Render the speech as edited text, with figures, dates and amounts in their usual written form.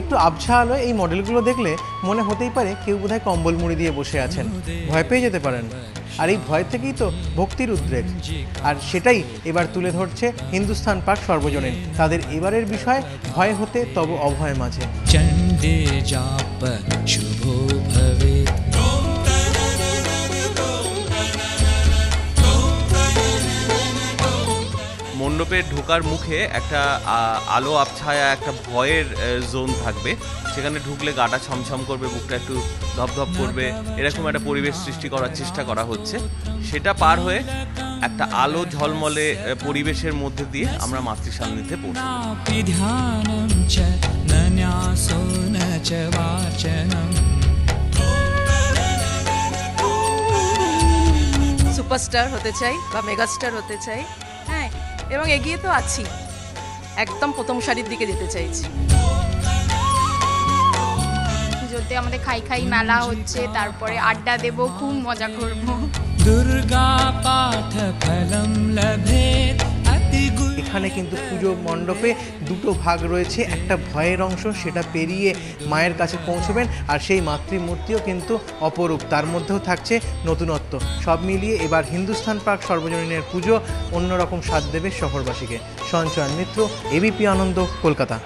একটু আবছা আলোয় এই মডেলগুলো দেখলে মনে হতেই পারে কেউ বোধহয় কম্বল মুড়ি দিয়ে বসে আছেন, ভয় পেয়ে যেতে পারেন। আর এই ভয় থেকেই তো ভক্তির উদ্রেক, আর সেটাই এবার তুলে ধরছে হিন্দুস্তান পাক সর্বজনীন। তাদের এবারের বিষয় ভয় হতে তব অভয় মাঝে। চণ্ডে জাপ শুভ ভবে। মণ্ডপে ঢোকার মুখে একটা আলো আবছায়া একটা ভয়ের জোন থাকবে, সেখানে ঢুকলে গাটা ছমছম করবে, বুকটা একটু ধপধপ করবে, এরকম একটা পরিবেশ সৃষ্টি করার চেষ্টা করা হচ্ছে। সেটা পার হয়ে একটা আলো ঝলমলে পরিবেশের মধ্যে দিয়ে আমরা মাতৃ সান্নিধ্যে পৌঁছব। সুপারস্টার হতে চাই বা মেগাস্টার হতে চাই, হ্যাঁ, এবং এগিয়ে তো আছি, একদম প্রথম সারির দিকে যেতে চাইছি। পুজোতে আমাদের খাই খাই মেলা হচ্ছে, তারপরে আড্ডা দেব, খুব মজা করব। দুর্গা পাঠ ফলম লভেত। এখানে কিন্তু পুজো মণ্ডপে দুটো ভাগ রয়েছে, একটা ভয়ের অংশ, সেটা পেরিয়ে মায়ের কাছে পৌঁছবেন, আর সেই মাতৃমূর্তিও কিন্তু অপরূপ, তার মধ্যেও থাকছে নতুনত্ব। সব মিলিয়ে এবার হিন্দুস্তান পাক সর্বজনীনের পুজো অন্যরকম স্বাদ দেবে শহরবাসীকে। সঞ্চয়ন মিত্র, এবিপি আনন্দ, কলকাতা।